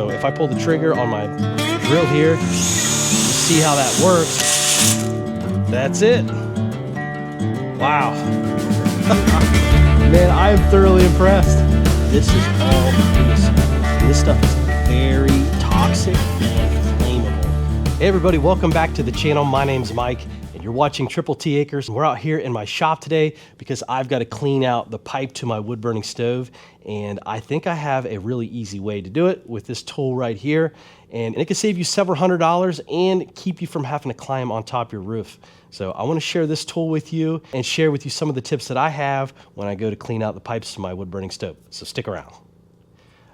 So if I pull the trigger on my drill here, you see how that works. That's it. Wow. Man, I am thoroughly impressed. This is all creosote. This stuff is very toxic and flammable. Hey everybody, welcome back to the channel. My name's Mike and you're watching Triple T Acres. We're out here in my shop today because I've got to clean out the pipe to my wood burning stove, and I think I have a really easy way to do it with this tool right here, and it can save you several $100s and keep you from having to climb on top of your roof. So I want to share this tool with you and share with you some of the tips that I have when I go to clean out the pipes to my wood burning stove. So stick around.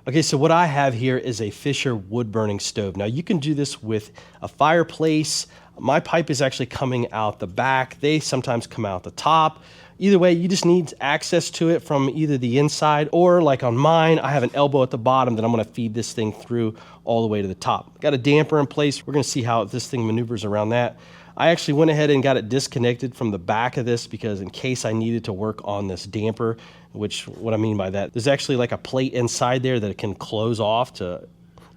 Okay, so what I have here is a Fisher wood burning stove. Now you can do this with a fireplace. My pipe is actually coming out the back. They sometimes come out the top. Either way, you just need access to it from either the inside or, like on mine, I have an elbow at the bottom that I'm gonna feed this thing through all the way to the top. Got a damper in place. We're gonna see how this thing maneuvers around that. I actually went ahead and got it disconnected from the back of this because in case I needed to work on this damper, which what I mean by that, there's actually like a plate inside there that it can close off to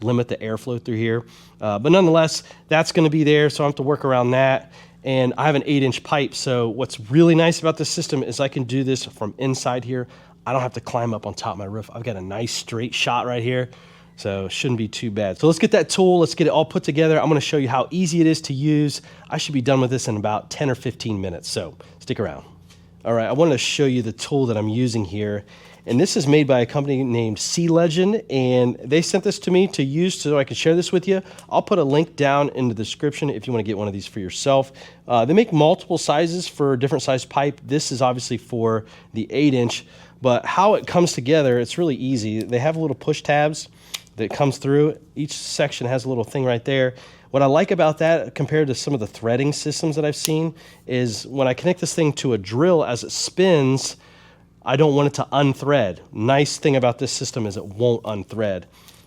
limit the airflow through here. But nonetheless, that's gonna be there, so I don't have to work around that. And I have an 8-inch pipe, so what's really nice about this system is I can do this from inside here. I don't have to climb up on top of my roof. I've got a nice straight shot right here, so it shouldn't be too bad. So let's get that tool, let's get it all put together. I'm gonna show you how easy it is to use. I should be done with this in about 10 or 15 minutes, so stick around. All right, I wanted to show you the tool that I'm using here. And this is made by a company named Sealegend, and they sent this to me to use so I can share this with you. I'll put a link down in the description if you want to get one of these for yourself. They make multiple sizes for different size pipe. This is obviously for the 8-inch, but how it comes together, it's really easy. They have little push tabs that comes through. Each section has a little thing right there. What I like about that compared to some of the threading systems that I've seen is when I connect this thing to a drill as it spins, I don't want it to unthread. Nice thing about this system is it won't unthread.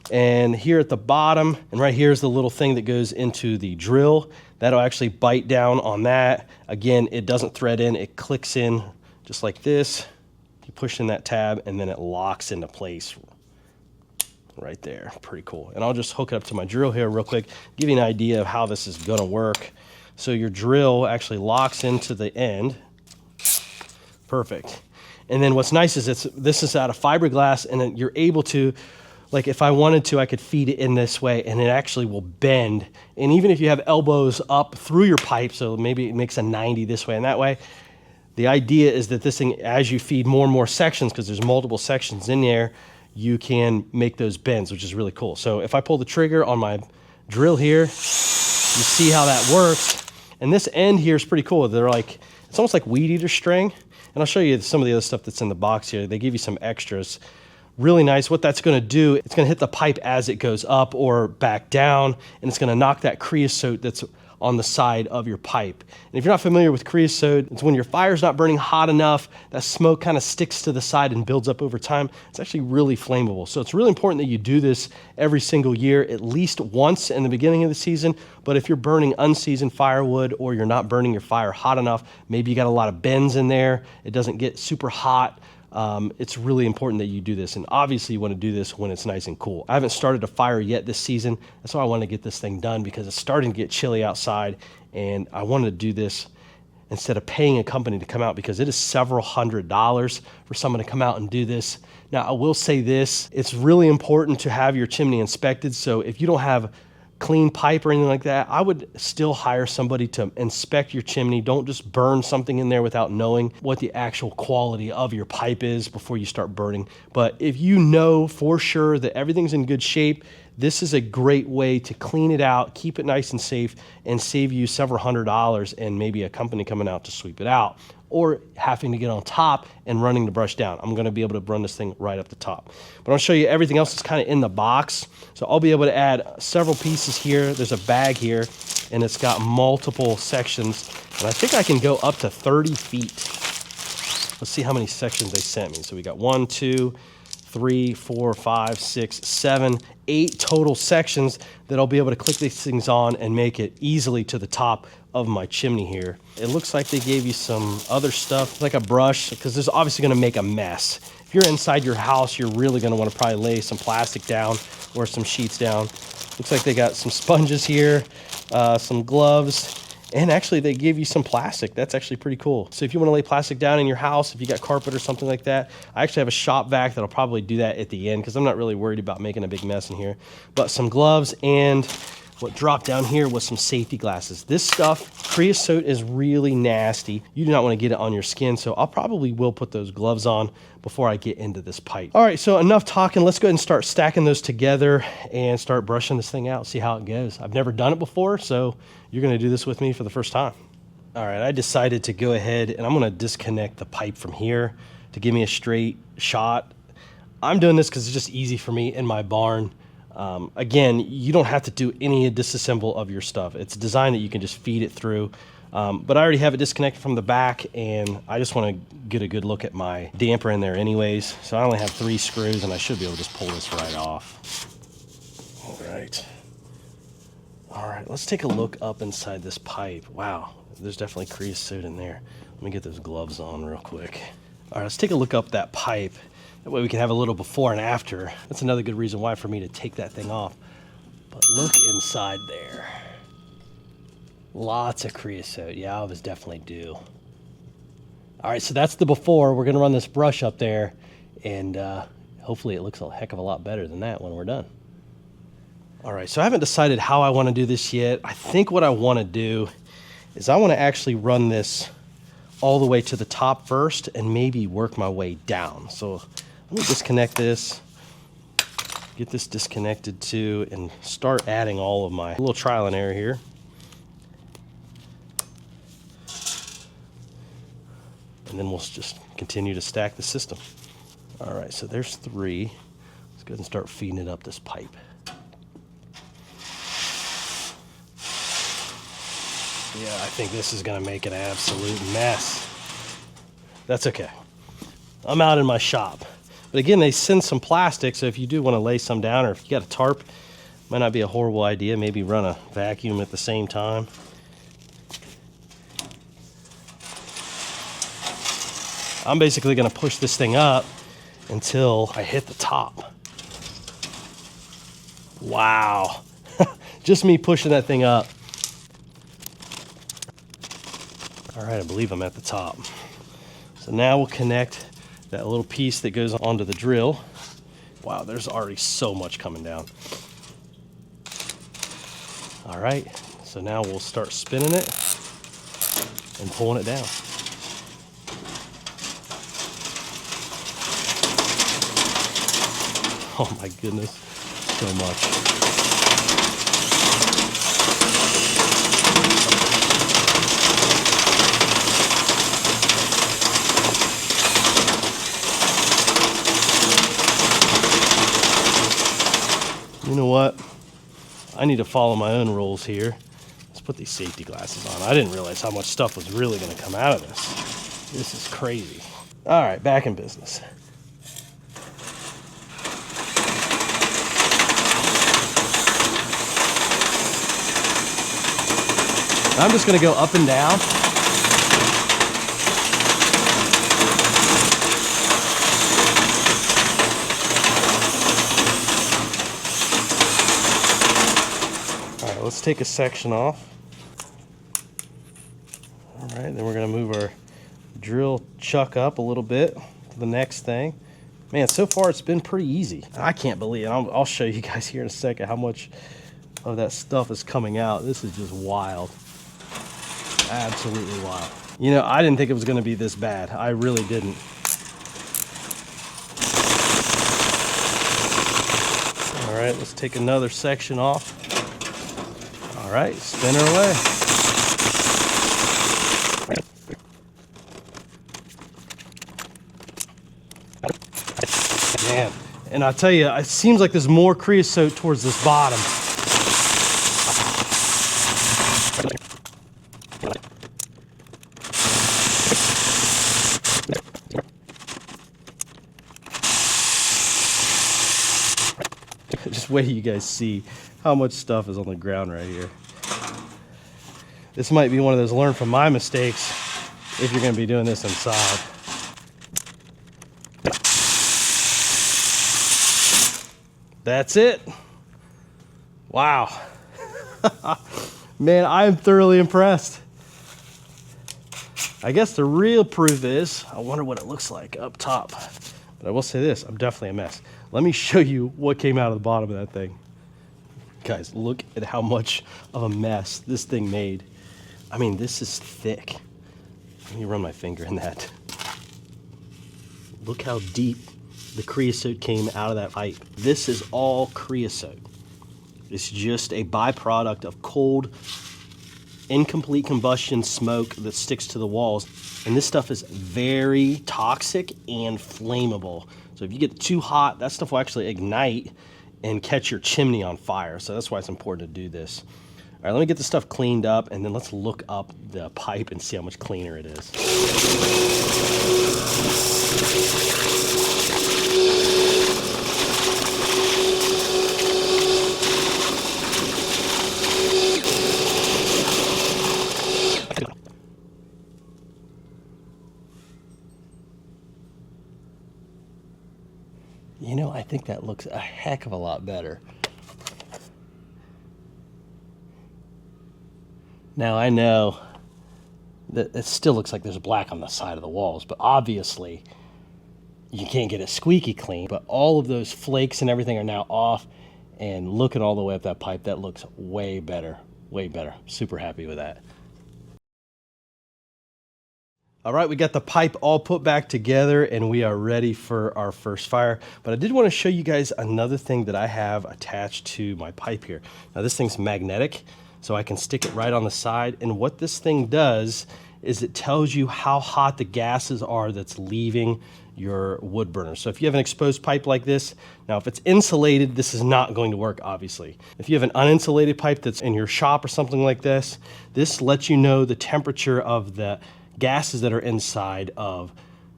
And here at the bottom, and right here is the little thing that goes into the drill. That'll actually bite down on that. Again, it doesn't thread in, it clicks in just like this. You push in that tab and then it locks into place right there. Pretty cool. And I'll just hook it up to my drill here real quick, give you an idea of how this is gonna work. So your drill actually locks into the end. Perfect. And then what's nice is this is out of fiberglass, and then you're able to, like if I wanted to, I could feed it in this way and it actually will bend. And even if you have elbows up through your pipe, so maybe it makes a 90 this way and that way, the idea is that this thing, as you feed more and more sections, because there's multiple sections in there, you can make those bends, which is really cool. So if I pull the trigger on my drill here, you see how that works. And this end here is pretty cool. They're like, it's almost like weed eater string. And I'll show you some of the other stuff that's in the box here. They give you some extras. Really nice. What that's gonna do, it's gonna hit the pipe as it goes up or back down, and it's gonna knock that creosote that's on the side of your pipe. And if you're not familiar with creosote, it's when your fire's not burning hot enough, that smoke kind of sticks to the side and builds up over time. It's actually really flammable. So it's really important that you do this every single year, at least once in the beginning of the season. But if you're burning unseasoned firewood or you're not burning your fire hot enough, maybe you got a lot of bends in there, it doesn't get super hot, it's really important that you do this. And obviously you want to do this when it's nice and cool. I haven't started a fire yet this season. That's why I want to get this thing done, because it's starting to get chilly outside, and I wanted to do this instead of paying a company to come out, because it is several $100s for someone to come out and do this. Now I will say this, it's really important to have your chimney inspected. So if you don't have clean pipe or anything like that, I would still hire somebody to inspect your chimney. Don't just burn something in there without knowing what the actual quality of your pipe is before you start burning. But if you know for sure that everything's in good shape, this is a great way to clean it out, keep it nice and safe, and save you several $100s and maybe a company coming out to sweep it out, or having to get on top and running the brush down. I'm gonna be able to run this thing right up the top. But I'll show you everything else that's kind of in the box. So I'll be able to add several pieces here. There's a bag here, and it's got multiple sections. And I think I can go up to 30 feet. Let's see how many sections they sent me. So we got 1, 2, 3, 4, 5, 6, 7, 8 total sections that I'll be able to click these things on and make it easily to the top of my chimney here. It looks like they gave you some other stuff, like a brush, because this is obviously gonna make a mess. If If you're inside your house, you're really going to want to probably lay some plastic down or some sheets down. Looks like they got some sponges here, some gloves, and actually they give you some plastic. That's actually pretty cool. So if you want to lay plastic down in your house, if you got carpet or something like that, I actually have a shop vac that'll probably do that at the end because I'm not really worried about making a big mess in here. But some gloves, and what dropped down here was some safety glasses. This stuff, creosote, is really nasty. You do not want to get it on your skin, so I'll probably will put those gloves on before I get into this pipe. All right, so enough talking. Let's go ahead and start stacking those together and start brushing this thing out, see how it goes. I've never done it before, so you're gonna do this with me for the first time. All right, I decided to go ahead and I'm gonna disconnect the pipe from here to give me a straight shot. I'm doing this because it's just easy for me in my barn. Again, you don't have to do any disassemble of your stuff. It's designed that you can just feed it through. But I already have it disconnected from the back, and I just want to get a good look at my damper in there anyways. So I only have 3 screws, and I should be able to just pull this right off. All right, let's take a look up inside this pipe. Wow, there's definitely creosote in there. Let me get those gloves on real quick. All right, let's take a look up that pipe. That way we can have a little before and after. That's another good reason why for me to take that thing off. But look inside there. Lots of creosote. Yeah, I was definitely due. All right, so that's the before. We're gonna run this brush up there, and hopefully it looks a heck of a lot better than that when we're done. All right, so I haven't decided how I wanna do this yet. I think what I wanna do is I wanna actually run this all the way to the top first and maybe work my way down. So let me disconnect this, get this disconnected too, and start adding all of my little trial and error here. And then we'll just continue to stack the system. All right, so there's 3. Let's go ahead and start feeding it up this pipe. Yeah, I think this is gonna make an absolute mess. That's okay. I'm out in my shop. But again, they send some plastic, so if you do wanna lay some down, or if you got a tarp, might not be a horrible idea. Maybe run a vacuum at the same time. I'm basically gonna push this thing up until I hit the top. Wow. Just me pushing that thing up. All right, I believe I'm at the top. So now we'll connect that little piece that goes onto the drill. Wow, there's already so much coming down. All right, so now we'll start spinning it and pulling it down. Oh my goodness, so much. You know what? I need to follow my own rules here. Let's put these safety glasses on. I didn't realize how much stuff was really going to come out of this. This is crazy. All right, back in business. I'm just going to go up and down. Let's take a section off. All right, then we're gonna move our drill chuck up a little bit to the next thing. Man, so far it's been pretty easy. I can't believe it. I'll show you guys here in a second how much of that stuff is coming out. This is just wild. Absolutely wild. You know, I didn't think it was gonna be this bad. I really didn't. All right, let's take another section off. All right, spin her away. Man, and I tell you, it seems like there's more creosote towards this bottom. Just wait till you guys see how much stuff is on the ground right here. This might be one of those learn from my mistakes if you're going to be doing this inside. That's it. Wow. Man, I am thoroughly impressed. I guess the real proof is, I wonder what it looks like up top. But I will say this, I'm definitely a mess. Let me show you what came out of the bottom of that thing. Guys, look at how much of a mess this thing made. I mean, this is thick. Let me run my finger in that. Look how deep the creosote came out of that pipe. This is all creosote. It's just a byproduct of cold, incomplete combustion smoke that sticks to the walls. And this stuff is very toxic and flammable. So if you get too hot, that stuff will actually ignite and catch your chimney on fire. So that's why it's important to do this. All right, let me get the stuff cleaned up and then let's look up the pipe and see how much cleaner it is. You know, I think that looks a heck of a lot better. Now I know that it still looks like there's black on the side of the walls, but obviously you can't get it squeaky clean, but all of those flakes and everything are now off, and looking all the way up that pipe, that looks way better, way better. Super happy with that. All right, we got the pipe all put back together and we are ready for our first fire. But I did want to show you guys another thing that I have attached to my pipe here. Now this thing's magnetic, so I can stick it right on the side. And what this thing does is it tells you how hot the gases are that's leaving your wood burner. So if you have an exposed pipe like this, now if it's insulated, this is not going to work, obviously. If you have an uninsulated pipe that's in your shop or something like this, this lets you know the temperature of the gases that are inside of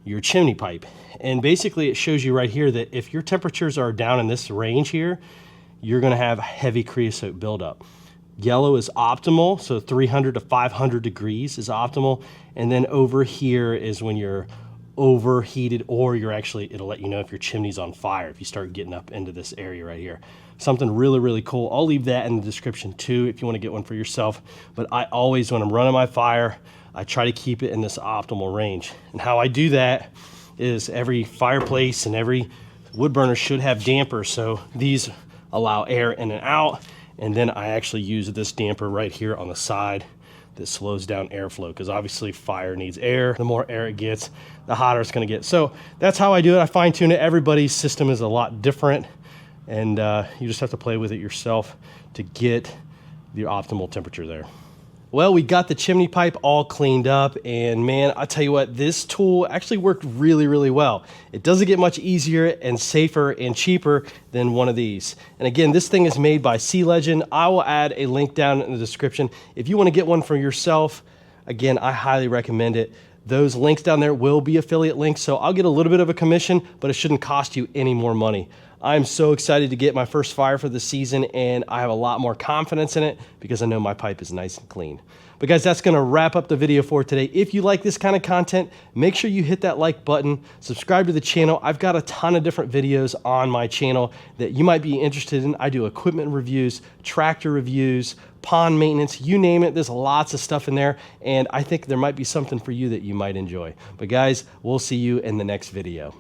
your chimney pipe. And basically it shows you right here that if your temperatures are down in this range here, you're gonna have heavy creosote buildup. Yellow is optimal, so 300 to 500 degrees is optimal. And then over here is when you're overheated, or you're actually, it'll let you know if your chimney's on fire if you start getting up into this area right here. Something really, really cool. I'll leave that in the description too if you want to get one for yourself. But I always, when I'm running my fire, I try to keep it in this optimal range. And how I do that is every fireplace and every wood burner should have dampers. So these allow air in and out. And then I actually use this damper right here on the side that slows down airflow, because obviously fire needs air. The more air it gets, the hotter it's gonna get. So that's how I do it. I fine tune it. Everybody's system is a lot different, and you just have to play with it yourself to get the optimal temperature there. Well, we got the chimney pipe all cleaned up, and man, I tell you what, this tool actually worked really, really well. It doesn't get much easier and safer and cheaper than one of these. And again, this thing is made by Sealegend. I will add a link down in the description. If you want to get one for yourself, again, I highly recommend it. Those links down there will be affiliate links, so I'll get a little bit of a commission, but it shouldn't cost you any more money. I'm so excited to get my first fire for the season, and I have a lot more confidence in it because I know my pipe is nice and clean. But guys, that's gonna wrap up the video for today. If you like this kind of content, make sure you hit that like button, subscribe to the channel. I've got a ton of different videos on my channel that you might be interested in. I do equipment reviews, tractor reviews, pond maintenance, you name it. There's lots of stuff in there, and I think there might be something for you that you might enjoy. But guys, we'll see you in the next video.